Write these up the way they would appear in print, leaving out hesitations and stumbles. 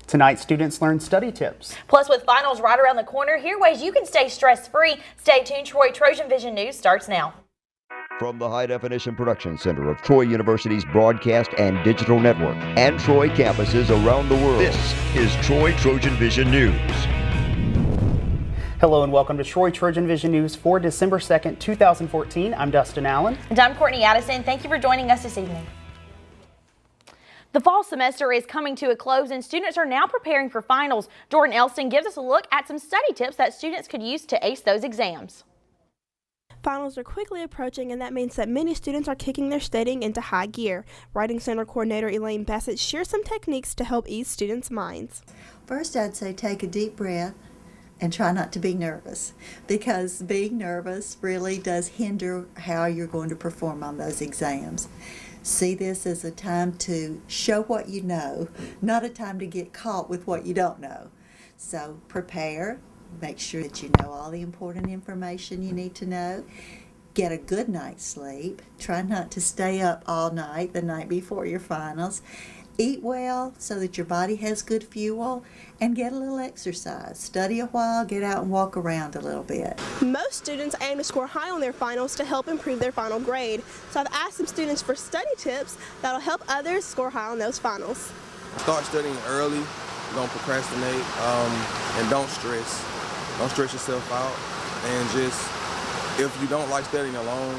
Tonight, students learn study tips. Plus, with finals right around the corner, here are ways you can stay stress-free. Stay tuned. Trojan Vision News starts now. From the High Definition Production Center of Troy University's Broadcast and Digital Network and Troy campuses around the world, this is TrojanVision News. Hello and welcome to TrojanVision News for December 2nd, 2014. I'm Dustin Allen. And I'm Courtney Addison. Thank you for joining us this evening. The fall semester is coming to a close and students are now preparing for finals. Jordan Elston gives us a look at some study tips that students could use to ace those exams. Finals are quickly approaching, and that means that many students are kicking their studying into high gear. Writing Center Coordinator Elaine Bassett shares some techniques to help ease students' minds. First, I'd say take a deep breath and try not to be nervous, because being nervous really does hinder how you're going to perform on those exams. See this as a time to show what you know, not a time to get caught with what you don't know. So prepare, make sure that you know all the important information you need to know. Get a good night's sleep. Try not to stay up all night the night before your finals. Eat well so that your body has good fuel, and get a little exercise. Study a while, get out and walk around a little bit. Most students aim to score high on their finals to help improve their final grade. So I've asked some students for study tips that'll help others score high on those finals. Start studying early, don't procrastinate, and don't stress. Don't stress yourself out, and just, if you don't like studying alone,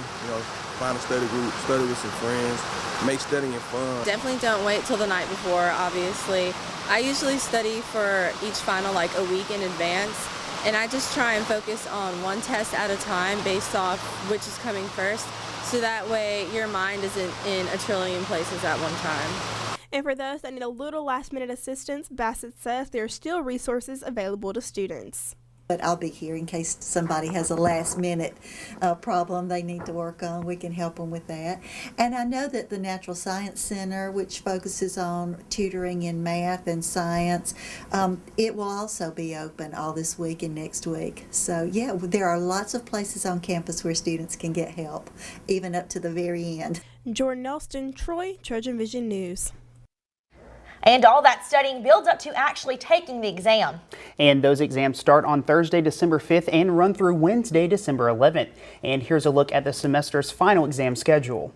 find a study group, study with some friends, make studying fun. Definitely don't wait till the night before, obviously. I usually study for each final like a week in advance, and I just try and focus on one test at a time based off which is coming first, so that way your mind isn't in a trillion places at one time. And for those that need a little last-minute assistance, Bassett says there are still resources available to students. But I'll be here in case somebody has a last-minute problem they need to work on. We can help them with that. And I know that the Natural Science Center, which focuses on tutoring in math and science, it will also be open all this week and next week. So, yeah, there are lots of places on campus where students can get help, even up to the very end. Jordan Elston, Troy, TrojanVision News. And all that studying builds up to actually taking the exam. And those exams start on Thursday, December 5th and run through Wednesday, December 11th. And here's a look at the semester's final exam schedule.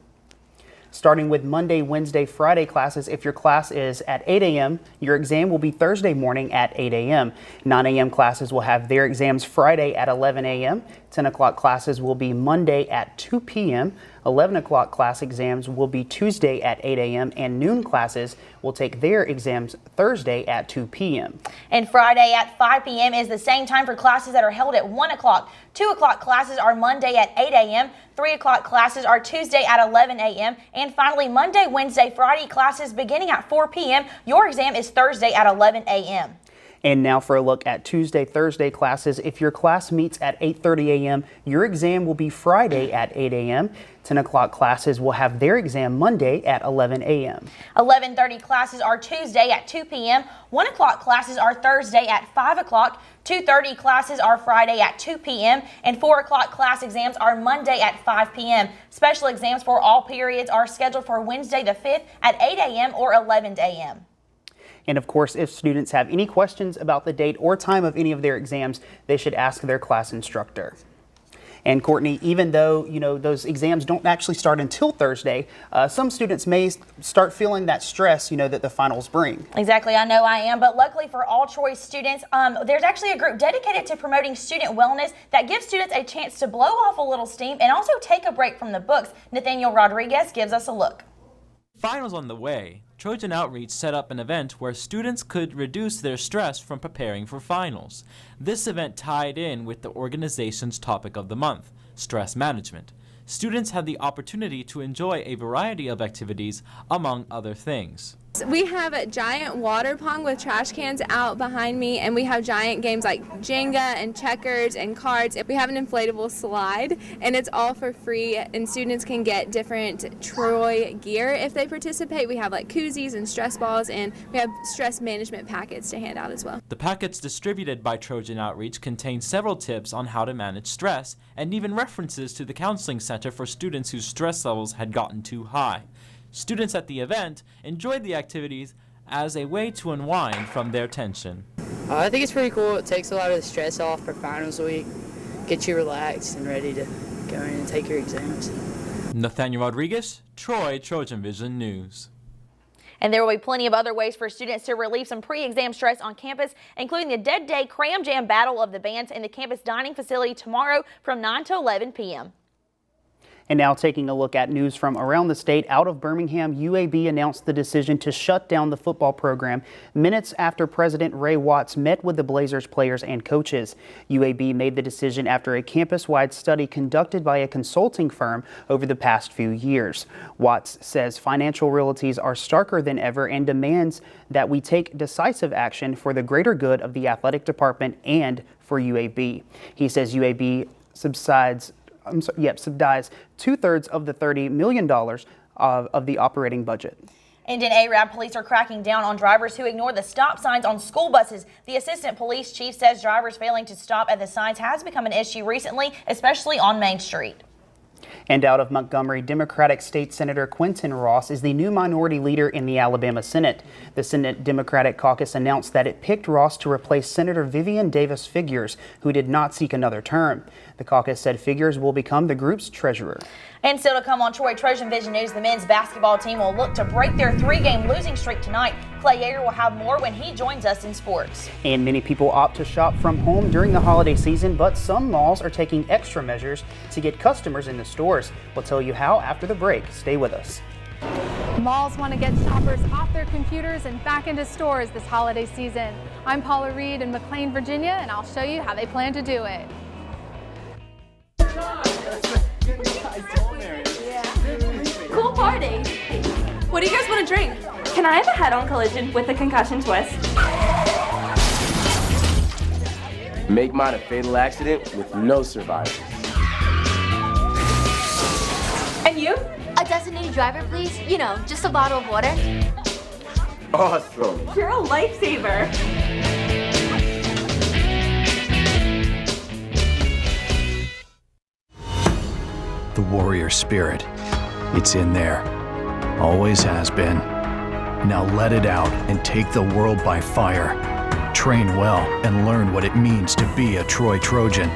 Starting with Monday, Wednesday, Friday classes, if your class is at 8 a.m., your exam will be Thursday morning at 8 a.m. 9 a.m. classes will have their exams Friday at 11 a.m. 10 o'clock classes will be Monday at 2 p.m. 11 o'clock class exams will be Tuesday at 8 a.m. and noon classes will take their exams Thursday at 2 p.m. And Friday at 5 p.m. is the same time for classes that are held at 1 o'clock. 2 o'clock classes are Monday at 8 a.m. 3 o'clock classes are Tuesday at 11 a.m. And finally, Monday, Wednesday, Friday classes beginning at 4 p.m. Your exam is Thursday at 11 a.m. And now for a look at Tuesday, Thursday classes. If your class meets at 8:30 a.m., your exam will be Friday at 8 a.m. 10 o'clock classes will have their exam Monday at 11 a.m. 11:30 classes are Tuesday at 2 p.m. 1 o'clock classes are Thursday at 5 o'clock. 2:30 classes are Friday at 2 p.m. and 4 o'clock class exams are Monday at 5 p.m. Special exams for all periods are scheduled for Wednesday the 5th at 8 a.m. or 11 a.m. And of course, if students have any questions about the date or time of any of their exams, they should ask their class instructor. And Courtney, even though, those exams don't actually start until Thursday, some students may start feeling that stress, that the finals bring. Exactly. I know I am. But luckily for all Troy students, there's actually a group dedicated to promoting student wellness that gives students a chance to blow off a little steam and also take a break from the books. Nathaniel Rodriguez gives us a look. Finals on the way. Trojan Outreach set up an event where students could reduce their stress from preparing for finals. This event tied in with the organization's topic of the month, stress management. Students had the opportunity to enjoy a variety of activities, among other things. We have a giant water pong with trash cans out behind me, and we have giant games like Jenga and checkers and cards. We have an inflatable slide, and it's all for free, and students can get different Troy gear if they participate. We have like koozies and stress balls, and we have stress management packets to hand out as well. The packets distributed by Trojan Outreach contain several tips on how to manage stress, and even references to the counseling center for students whose stress levels had gotten too high. Students at the event enjoyed the activities as a way to unwind from their tension. I think it's pretty cool. It takes a lot of the stress off for finals week, gets you relaxed and ready to go in and take your exams. Nathaniel Rodriguez, TrojanVision News. And there will be plenty of other ways for students to relieve some pre-exam stress on campus, including the Dead Day Cram Jam Battle of the Bands in the campus dining facility tomorrow from 9 to 11 p.m. And now taking a look at news from around the state. Out of Birmingham, UAB announced the decision to shut down the football program minutes after President Ray Watts met with the Blazers players and coaches. UAB made the decision after a campus-wide study conducted by a consulting firm over the past few years. Watts says financial realities are starker than ever and demands that we take decisive action for the greater good of the athletic department and for UAB. He says UAB subsidies 2/3 of the $30 million of the operating budget. And in Arab, police are cracking down on drivers who ignore the stop signs on school buses. The assistant police chief says drivers failing to stop at the signs has become an issue recently, especially on Main Street. And out of Montgomery, Democratic State Senator Quentin Ross is the new minority leader in the Alabama Senate. The Senate Democratic Caucus announced that it picked Ross to replace Senator Vivian Davis Figures, who did not seek another term. The caucus said Figures will become the group's treasurer. And still to come on Troy TrojanVision News, the men's basketball team will look to break their 3-game losing streak tonight. Clay Yeager will have more when he joins us in sports. And many people opt to shop from home during the holiday season, but some malls are taking extra measures to get customers in the stores. We'll tell you how after the break. Stay with us. Malls want to get shoppers off their computers and back into stores this holiday season. I'm Paula Reed in McLean, Virginia, and I'll show you how they plan to do it. Cool party. What do you guys want to drink? Can I have a head-on collision with a concussion twist? Make mine a fatal accident with no survivors. And you? A designated driver, please. You know, just a bottle of water. Awesome. You're a lifesaver. The warrior spirit. It's in there. Always has been. Now let it out and take the world by fire. Train well and learn what it means to be a Troy Trojan.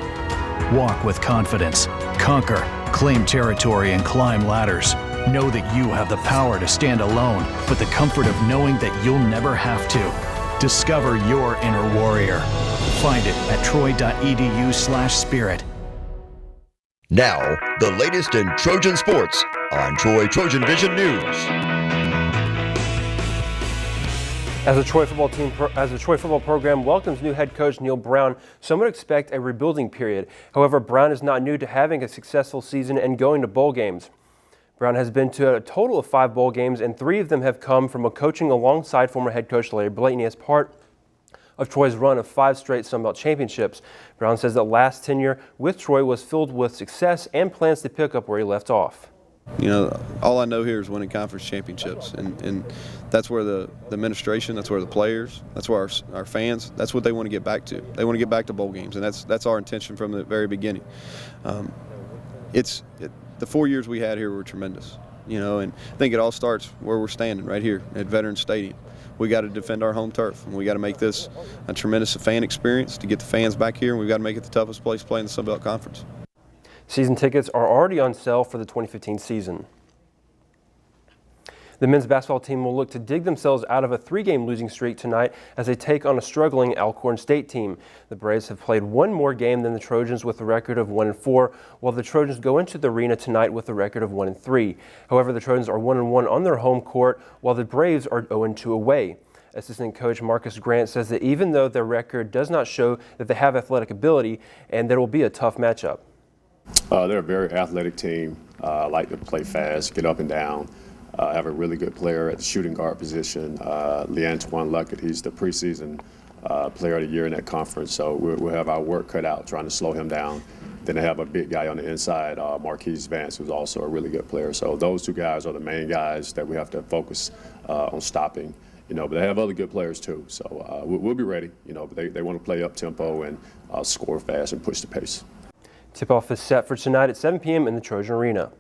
Walk with confidence, conquer, claim territory, and climb ladders. Know that you have the power to stand alone, but the comfort of knowing that you'll never have to. Discover your inner warrior. Find it at troy.edu/spirit. Now, the latest in Trojan sports on Troy TrojanVision News. As the Troy football program welcomes new head coach Neil Brown, some would expect a rebuilding period. However, Brown is not new to having a successful season and going to bowl games. Brown has been to a total of 5 bowl games, and 3 of them have come from coaching alongside former head coach Larry Blakeney as part of Troy's run of 5 straight Sun Belt championships. Brown says that last tenure with Troy was filled with success and plans to pick up where he left off. You know, all I know here is winning conference championships, and that's where the administration, that's where the players, that's where our fans, that's what they want to get back to. They want to get back to bowl games, and that's our intention from the very beginning. The 4 years we had here were tremendous, you know, and I think it all starts where we're standing right here at Veterans Stadium. We got to defend our home turf, and we got to make this a tremendous fan experience to get the fans back here, and we've got to make it the toughest place to play in the Sun Belt Conference. Season tickets are already on sale for the 2015 season. The men's basketball team will look to dig themselves out of a 3-game losing streak tonight as they take on a struggling Alcorn State team. The Braves have played 1 more game than the Trojans with a record of 1-4, while the Trojans go into the arena tonight with a record of 1-3. However, the Trojans are 1-1 on their home court, while the Braves are 0-2 away. Assistant coach Marcus Grant says that even though their record does not show that they have athletic ability, and there will be a tough matchup. They're a very athletic team, like to play fast, get up and down, have a really good player at the shooting guard position, LeAntoine Luckett. He's the preseason player of the year in that conference, so we'll have our work cut out trying to slow him down. Then they have a big guy on the inside, Marquise Vance, who's also a really good player. So those 2 guys are the main guys that we have to focus on stopping. You know, but they have other good players too, so we'll be ready. You know, but they want to play up tempo and score fast and push the pace. Tip-off is set for tonight at 7 p.m. in the Trojan Arena.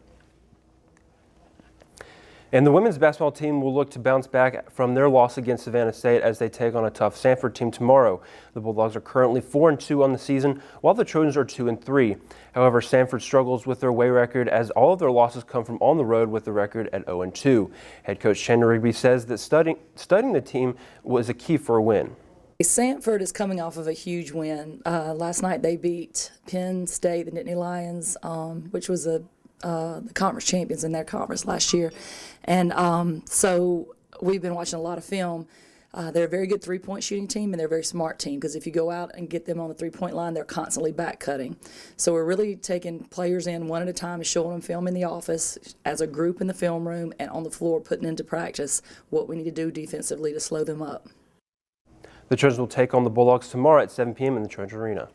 And the women's basketball team will look to bounce back from their loss against Savannah State as they take on a tough Sanford team tomorrow. The Bulldogs are currently 4-2 on the season, while the Trojans are 2-3. However, Sanford struggles with their away record as all of their losses come from on the road with the record at 0-2. Head coach Chandler Rigby says that studying the team was a key for a win. Sanford is coming off of a huge win. Last night they beat Penn State, the Nittany Lions, which was the conference champions in their conference last year. And so we've been watching a lot of film. They're a very good three-point shooting team, and they're a very smart team because if you go out and get them on the three-point line, they're constantly back cutting. So we're really taking players in one at a time and showing them film in the office as a group in the film room and on the floor, putting into practice what we need to do defensively to slow them up. The Trojans will take on the Bulldogs tomorrow at 7 p.m. in the Trojan Arena.